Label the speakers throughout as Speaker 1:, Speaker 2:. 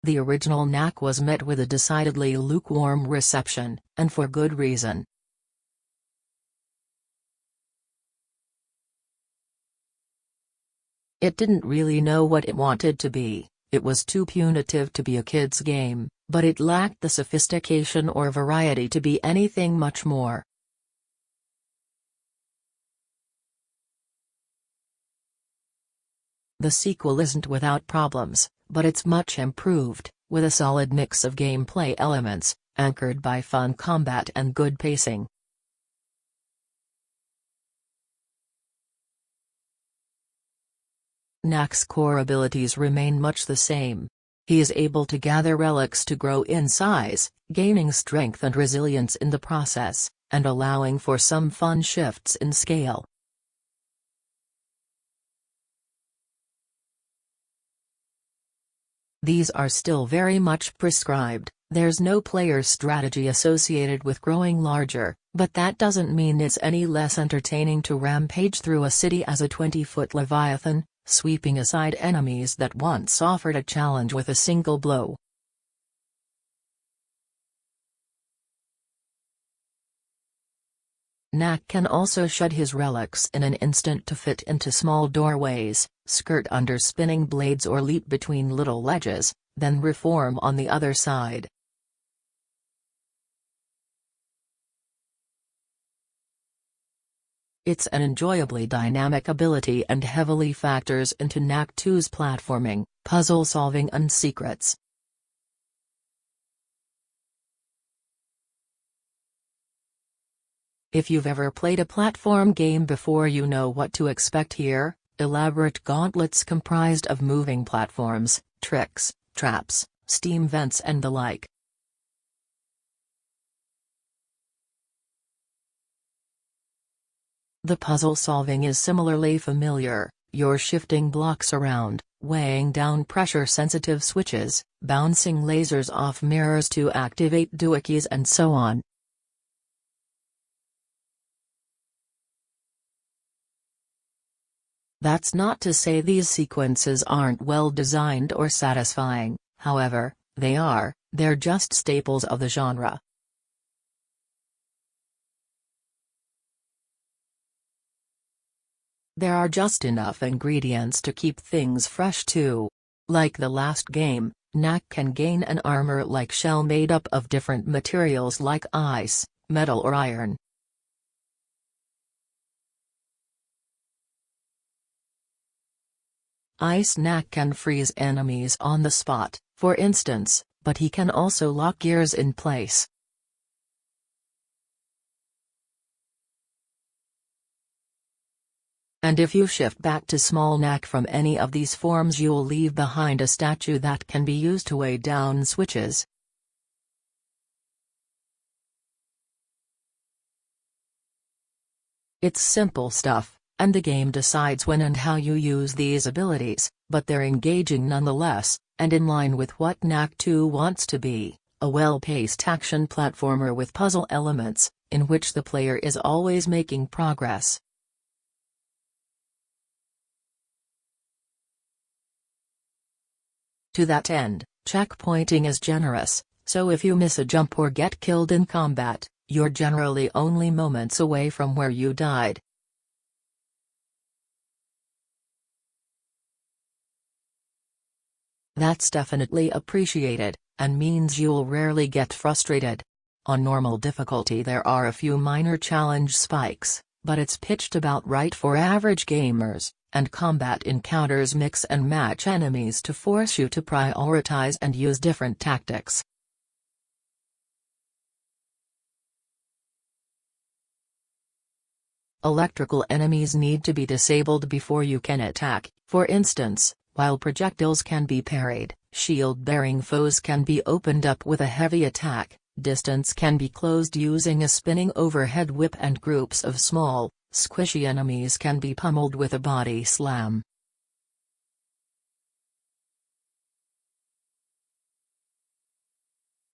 Speaker 1: The original Knack was met with a decidedly lukewarm reception, and for good reason. It didn't really know what it wanted to be. It was too punitive to be a kid's game, but it lacked the sophistication or variety to be anything much more. The sequel isn't without problems, but it's much improved, with a solid mix of gameplay elements, anchored by fun combat and good pacing. Knack's core abilities remain much the same. He is able to gather relics to grow in size, gaining strength and resilience in the process, and allowing for some fun shifts in scale. These are still very much prescribed. There's no player strategy associated with growing larger, but that doesn't mean it's any less entertaining to rampage through a city as a 20-foot leviathan, sweeping aside enemies that once offered a challenge with a single blow. Knack can also shed his relics in an instant to fit into small doorways, skirt under spinning blades or leap between little ledges, then reform on the other side. It's an enjoyably dynamic ability and heavily factors into Knack 2's platforming, puzzle solving and secrets. If you've ever played a platform game before, you know what to expect here: elaborate gauntlets comprised of moving platforms, tricks, traps, steam vents and the like. The puzzle solving is similarly familiar. You're shifting blocks around, weighing down pressure-sensitive switches, bouncing lasers off mirrors to activate doohickies and so on. That's not to say these sequences aren't well designed or satisfying, however, they're just staples of the genre. There are just enough ingredients to keep things fresh too. Like the last game, Knack can gain an armor-like shell made up of different materials like ice, metal or iron. Ice Knack can freeze enemies on the spot, for instance, but he can also lock gears in place. And if you shift back to small Knack from any of these forms, you'll leave behind a statue that can be used to weigh down switches. It's simple stuff, and the game decides when and how you use these abilities, but they're engaging nonetheless, and in line with what Knack 2 wants to be, a well-paced action platformer with puzzle elements, in which the player is always making progress. To that end, checkpointing is generous, so if you miss a jump or get killed in combat, you're generally only moments away from where you died. That's definitely appreciated, and means you'll rarely get frustrated. On normal difficulty there are a few minor challenge spikes, but it's pitched about right for average gamers, and combat encounters mix and match enemies to force you to prioritize and use different tactics. Electrical enemies need to be disabled before you can attack, for instance, while projectiles can be parried, shield-bearing foes can be opened up with a heavy attack, distance can be closed using a spinning overhead whip, and groups of small, squishy enemies can be pummeled with a body slam.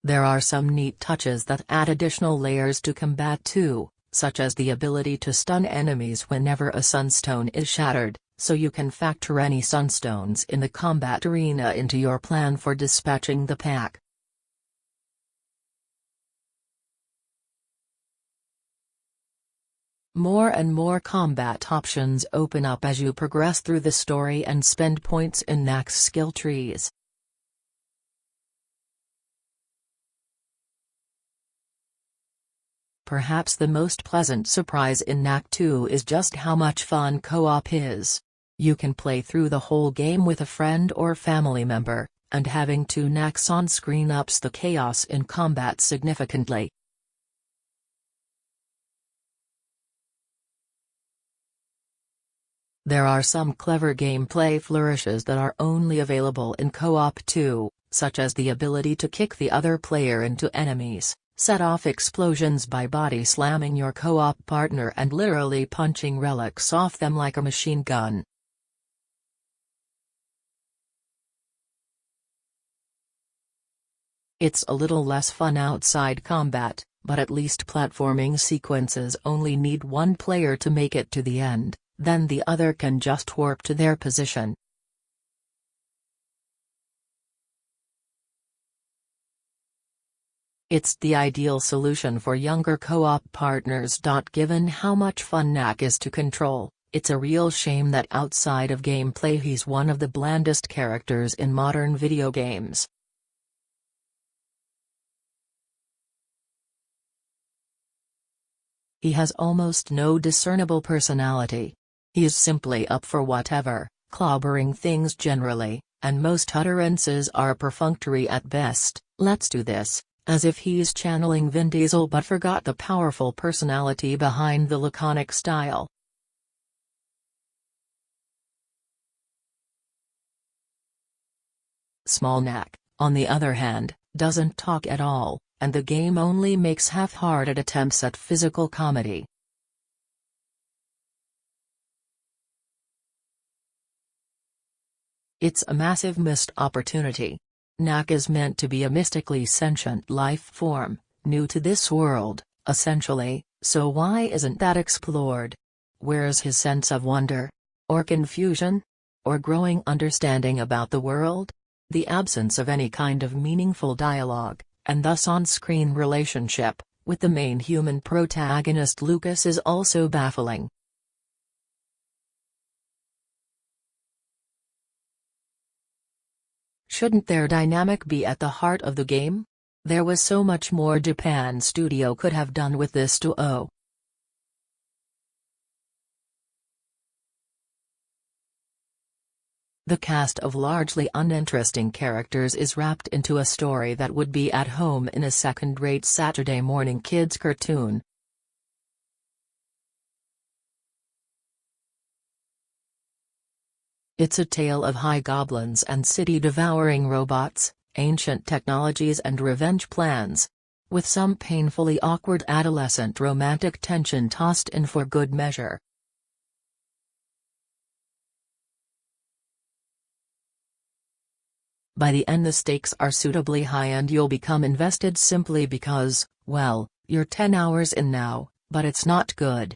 Speaker 1: There are some neat touches that add additional layers to combat too, such as the ability to stun enemies whenever a sunstone is shattered, so you can factor any sunstones in the combat arena into your plan for dispatching the pack. More and more combat options open up as you progress through the story and spend points in Knack's skill trees. Perhaps the most pleasant surprise in Knack 2 is just how much fun co-op is. You can play through the whole game with a friend or family member, and having two Knacks on screen ups the chaos in combat significantly. There are some clever gameplay flourishes that are only available in co-op too, such as the ability to kick the other player into enemies, set off explosions by body slamming your co-op partner and literally punching relics off them like a machine gun. It's a little less fun outside combat, but at least platforming sequences only need one player to make it to the end. Then the other can just warp to their position. It's the ideal solution for younger co-op partners. Given how much fun Knack is to control, it's a real shame that outside of gameplay he's one of the blandest characters in modern video games. He has almost no discernible personality. He's simply up for whatever, clobbering things generally, and most utterances are perfunctory at best. "Let's do this," as if he's channeling Vin Diesel but forgot the powerful personality behind the laconic style. Small Knack, on the other hand, doesn't talk at all, and the game only makes half-hearted attempts at physical comedy. It's a massive missed opportunity. Knack is meant to be a mystically sentient life form, new to this world, essentially, so why isn't that explored? Where's his sense of wonder? Or confusion? Or growing understanding about the world? The absence of any kind of meaningful dialogue, and thus on-screen relationship, with the main human protagonist Lucas is also baffling. Shouldn't their dynamic be at the heart of the game? There was so much more Japan Studio could have done with this duo. The cast of largely uninteresting characters is wrapped into a story that would be at home in a second-rate Saturday morning kids cartoon. It's a tale of high goblins and city-devouring robots, ancient technologies and revenge plans. With some painfully awkward adolescent romantic tension tossed in for good measure. By the end the stakes are suitably high and you'll become invested simply because, well, you're 10 hours in now, but it's not good.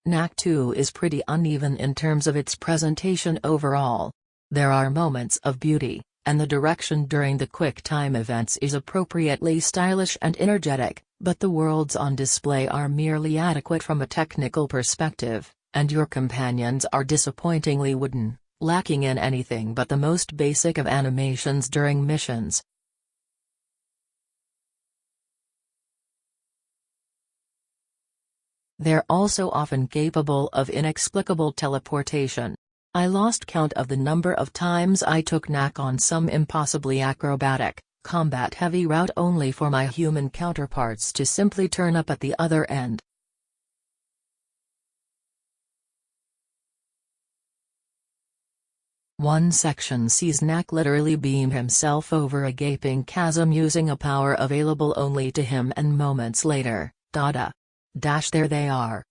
Speaker 1: Knack 2 is pretty uneven in terms of its presentation overall. There are moments of beauty, and the direction during the quick-time events is appropriately stylish and energetic, but the worlds on display are merely adequate from a technical perspective, and your companions are disappointingly wooden, lacking in anything but the most basic of animations during missions. They're also often capable of inexplicable teleportation. I lost count of the number of times I took Knack on some impossibly acrobatic, combat-heavy route only for my human counterparts to simply turn up at the other end. One section sees Knack literally beam himself over a gaping chasm using a power available only to him, and moments later, there they are.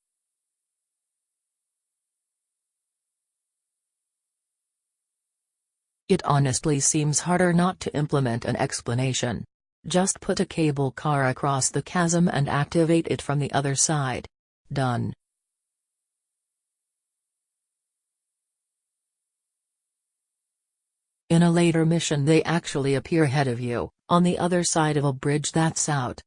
Speaker 1: It honestly seems harder not to implement an explanation. Just put a cable car across the chasm and activate it from the other side. Done. In a later mission they actually appear ahead of you, on the other side of a bridge that's out.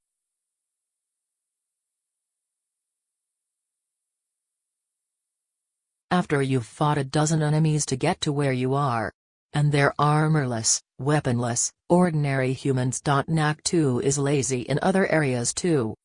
Speaker 1: After you've fought a dozen enemies to get to where you are. And they're armorless, weaponless, ordinary humans. Knack 2 is lazy in other areas too.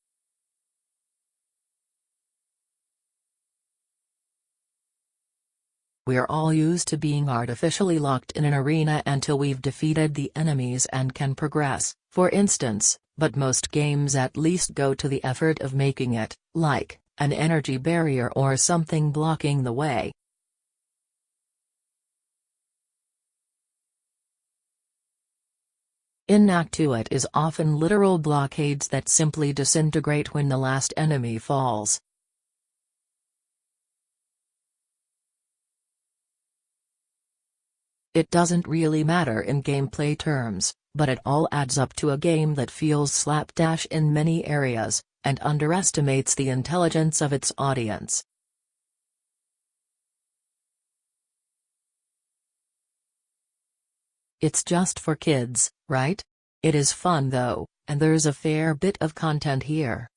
Speaker 1: We're all used to being artificially locked in an arena until we've defeated the enemies and can progress, for instance, but most games at least go to the effort of making it, like, an energy barrier or something blocking the way. In Knack 2 it is often literal blockades that simply disintegrate when the last enemy falls. It doesn't really matter in gameplay terms, but it all adds up to a game that feels slapdash in many areas, and underestimates the intelligence of its audience. It's just for kids, right? It is fun though, and there's a fair bit of content here.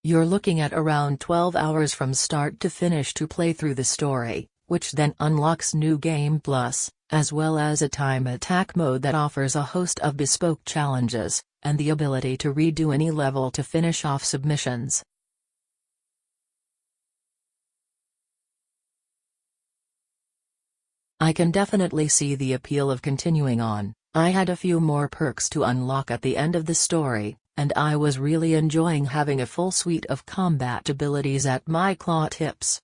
Speaker 1: You're looking at around 12 hours from start to finish to play through the story, which then unlocks New Game Plus, as well as a time attack mode that offers a host of bespoke challenges, and the ability to redo any level to finish off submissions. I can definitely see the appeal of continuing on. I had a few more perks to unlock at the end of the story, and I was really enjoying having a full suite of combat abilities at my claw tips.